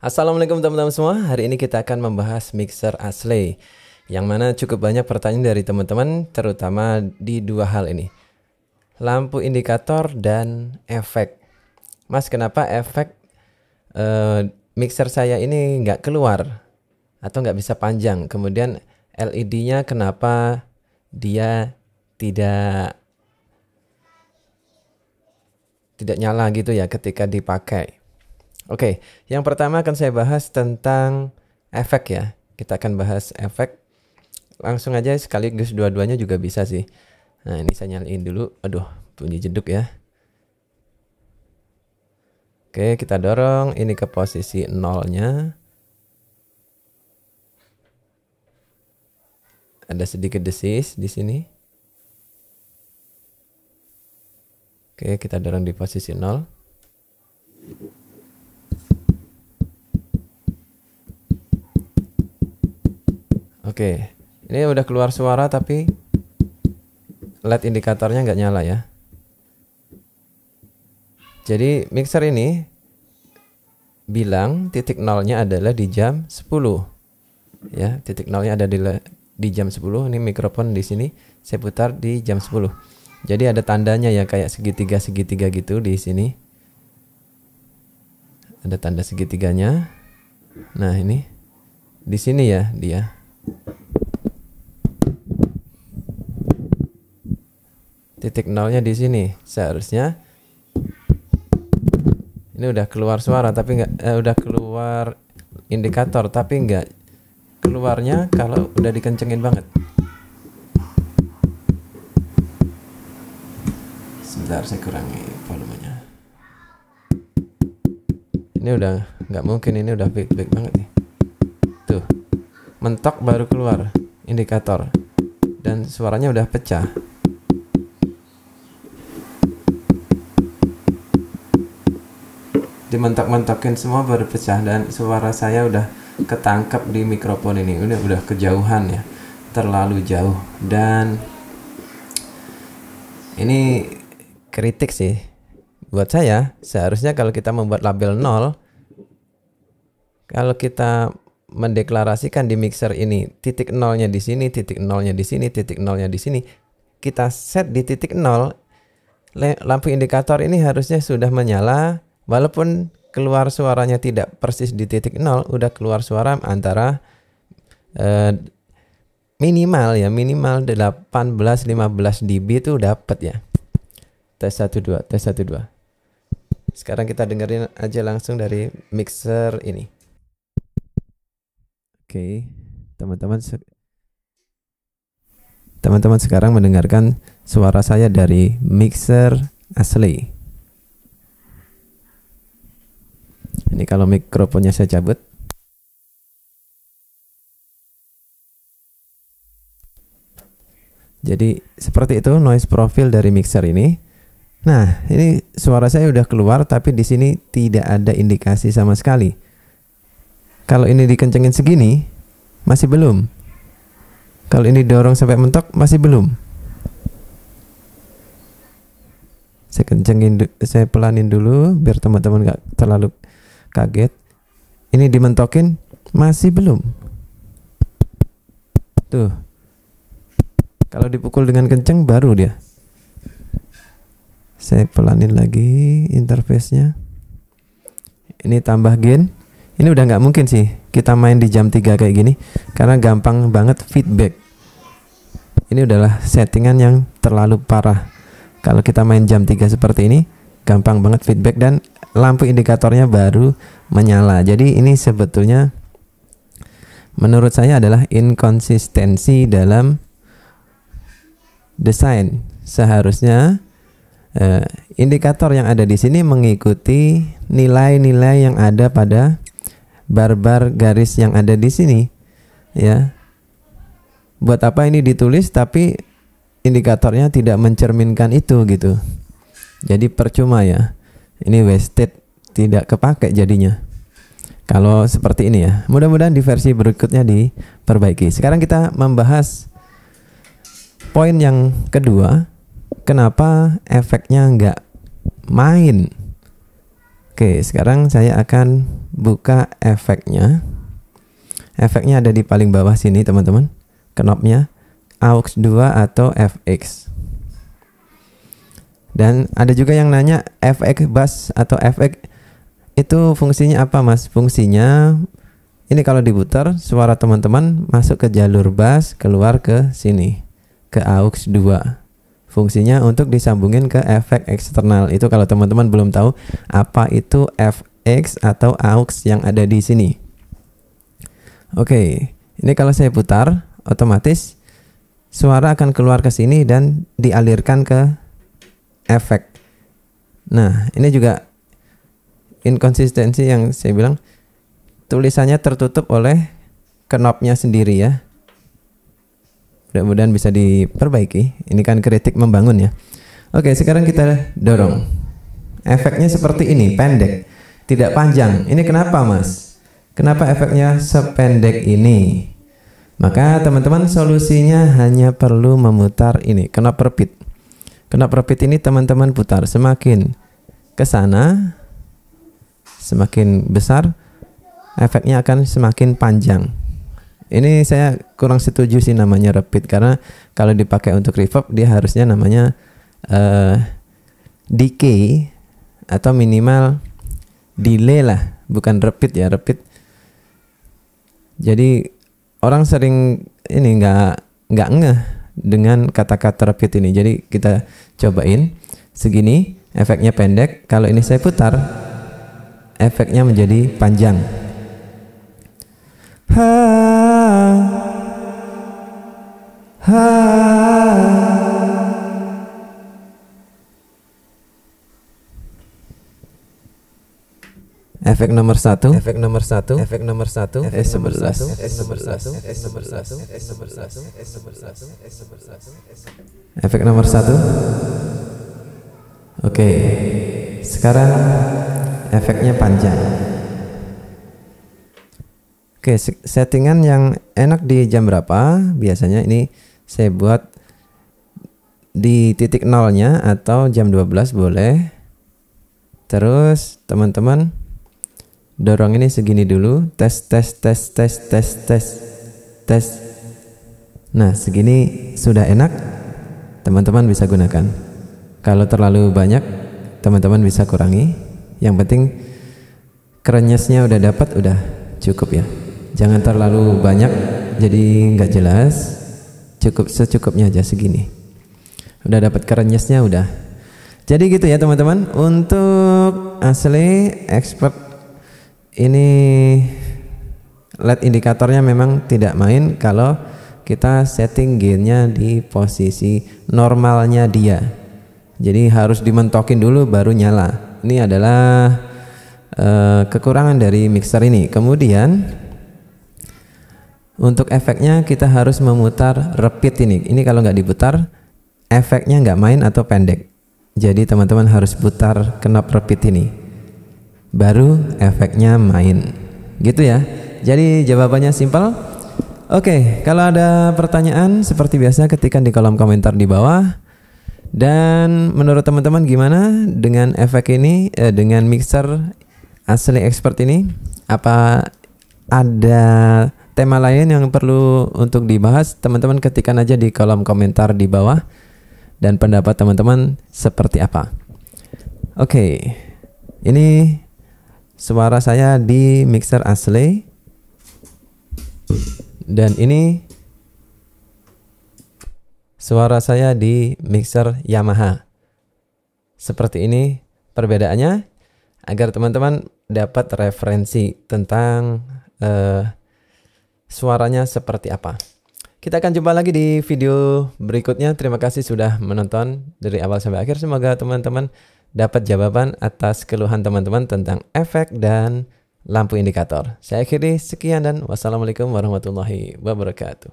Assalamualaikum teman-teman semua. Hari ini kita akan membahas mixer Ashley, yang mana cukup banyak pertanyaan dari teman-teman, terutama di dua hal ini: lampu indikator dan efek. Mas, kenapa efek mixer saya ini nggak keluar atau nggak bisa panjang? Kemudian LED-nya kenapa dia tidak nyala gitu ya ketika dipakai? Oke, yang pertama akan saya bahas tentang efek ya. Kita akan bahas efek. Langsung aja sekaligus dua-duanya juga bisa sih. Nah, ini saya nyalain dulu. Aduh, bunyi jeduk ya. Oke, kita dorong ini ke posisi nolnya. Ada sedikit desis di sini. Oke, kita dorong di posisi 0. Oke, ini udah keluar suara tapi LED indikatornya nggak nyala ya. Jadi mixer ini bilang titik nolnya adalah di jam 10. Ya, titik nolnya ada di jam 10. Ini mikrofon di sini saya putar di jam 10. Jadi ada tandanya ya, kayak segitiga-segitiga gitu di sini. Ada tanda segitiganya. Nah, ini di sini ya dia. Titik nolnya di sini. Seharusnya ini udah keluar suara tapi udah keluar indikator tapi nggak keluarnya kalau udah dikencengin banget. Sebentar, saya kurangi volumenya. Ini udah nggak mungkin, ini udah baik banget nih. Tuh, mentok baru keluar indikator dan suaranya udah pecah. Dimentok-mentokin semua baru pecah dan suara saya udah ketangkep di mikrofon ini. Udah kejauhan ya, terlalu jauh. Dan ini kritik sih buat saya. Seharusnya kalau kita membuat label 0, kalau kita mendeklarasikan di mixer ini titik nolnya di sini, titik nolnya di sini, titik nolnya di sini, kita set di titik 0, lampu indikator ini harusnya sudah menyala. Walaupun keluar suaranya tidak persis di titik 0, udah keluar suara antara minimal 18-15 dB itu dapat ya. Tes 1 2, tes 1 2. Sekarang kita dengerin aja langsung dari mixer ini. Oke, teman-teman sekarang mendengarkan suara saya dari mixer Ashley. Ini kalau mikrofonnya saya cabut. Jadi seperti itu noise profile dari mixer ini. Nah, ini suara saya udah keluar tapi di sini tidak ada indikasi sama sekali. Kalau ini dikencengin segini masih belum. Kalau ini dorong sampai mentok masih belum. Saya kencengin, saya pelanin dulu biar teman-teman gak terlalu kaget. Ini dimentokin masih belum. Tuh, kalau dipukul dengan kenceng baru dia. Saya pelanin lagi interface-nya. Ini tambah gain. Ini udah nggak mungkin sih kita main di jam 3 kayak gini, karena gampang banget feedback. Ini udahlah settingan yang terlalu parah. Kalau kita main jam 3 seperti ini, gampang banget feedback dan lampu indikatornya baru menyala. Jadi ini sebetulnya menurut saya adalah inkonsistensi dalam desain. Seharusnya indikator yang ada di sini mengikuti nilai-nilai yang ada pada bar-bar garis yang ada di sini ya. Buat apa ini ditulis tapi indikatornya tidak mencerminkan itu gitu. Jadi percuma ya. Ini wasted, tidak kepake jadinya. Kalau seperti ini ya. Mudah-mudahan di versi berikutnya diperbaiki. Sekarang kita membahas poin yang kedua. Kenapa efeknya nggak main? Oke, sekarang saya akan buka efeknya. Efeknya ada di paling bawah sini teman-teman. Knopnya AUX 2 atau FX. Dan ada juga yang nanya efek bass atau efek itu fungsinya apa mas? Fungsinya ini kalau diputar suara teman-teman masuk ke jalur bass, keluar ke sini ke AUX 2. Fungsinya untuk disambungin ke efek eksternal. Itu kalau teman-teman belum tahu apa itu FX atau AUX yang ada di sini. Oke, ini kalau saya putar, otomatis suara akan keluar ke sini dan dialirkan ke efek. Nah, ini juga inkonsistensi yang saya bilang, tulisannya tertutup oleh knopnya sendiri ya. Mudah-mudahan bisa diperbaiki. Ini kan kritik membangun ya. Oke, sekarang kita dorong. Efeknya seperti ini, pendek, tidak panjang. Ini kenapa mas? Kenapa efeknya sependek ini? Maka teman-teman solusinya hanya perlu memutar ini, knop repeat. Knop repeat ini teman-teman putar semakin ke sana, semakin besar, efeknya akan semakin panjang. Ini saya kurang setuju sih namanya repeat, karena kalau dipakai untuk reverb dia harusnya namanya decay atau minimal delay lah, bukan repeat ya. Repeat jadi orang sering ini nggak ngeh dengan kata-kata repeat ini. Jadi kita cobain segini, efeknya pendek. Kalau ini saya putar, efeknya menjadi panjang. Efek nomor 1, efek nomor 1, efek nomor 1, S11, S11, S11, S11, S11, efek nomor 1. Oke, sekarang efeknya panjang. Oke, settingan yang enak di jam berapa? Biasanya ini saya buat di titik nolnya atau jam 12 boleh. Terus teman-teman dorong ini segini dulu, tes. Nah, segini sudah enak, teman-teman bisa gunakan. Kalau terlalu banyak, teman-teman bisa kurangi. Yang penting kerenyesnya udah dapat, udah cukup ya. Jangan terlalu banyak jadi nggak jelas, cukup secukupnya aja segini. Udah dapat kerenyesnya udah. Jadi gitu ya teman-teman. Untuk asli expert ini LED indikatornya memang tidak main kalau kita setting gainnya di posisi normalnya dia. Jadi harus dimentokin dulu baru nyala. Ini adalah kekurangan dari mixer ini. Kemudian untuk efeknya kita harus memutar repeat ini. Ini kalau nggak diputar efeknya nggak main atau pendek. Jadi teman-teman harus putar knop repeat ini, baru efeknya main. Gitu ya. Jadi jawabannya simpel. Oke, kalau ada pertanyaan seperti biasa ketikkan di kolom komentar di bawah. Dan menurut teman-teman gimana dengan efek ini, dengan mixer asli expert ini? Apa ada tema lain yang perlu untuk dibahas? Teman-teman ketikkan aja di kolom komentar di bawah. Dan pendapat teman-teman seperti apa? Oke, ini suara saya di mixer asli. Dan ini suara saya di mixer Yamaha. Seperti ini perbedaannya, agar teman-teman dapat referensi tentang suaranya seperti apa. Kita akan jumpa lagi di video berikutnya. Terima kasih sudah menonton dari awal sampai akhir. Semoga teman-teman dapat jawaban atas keluhan teman-teman tentang efek dan lampu indikator. Saya akhiri, sekian dan wassalamualaikum warahmatullahi wabarakatuh.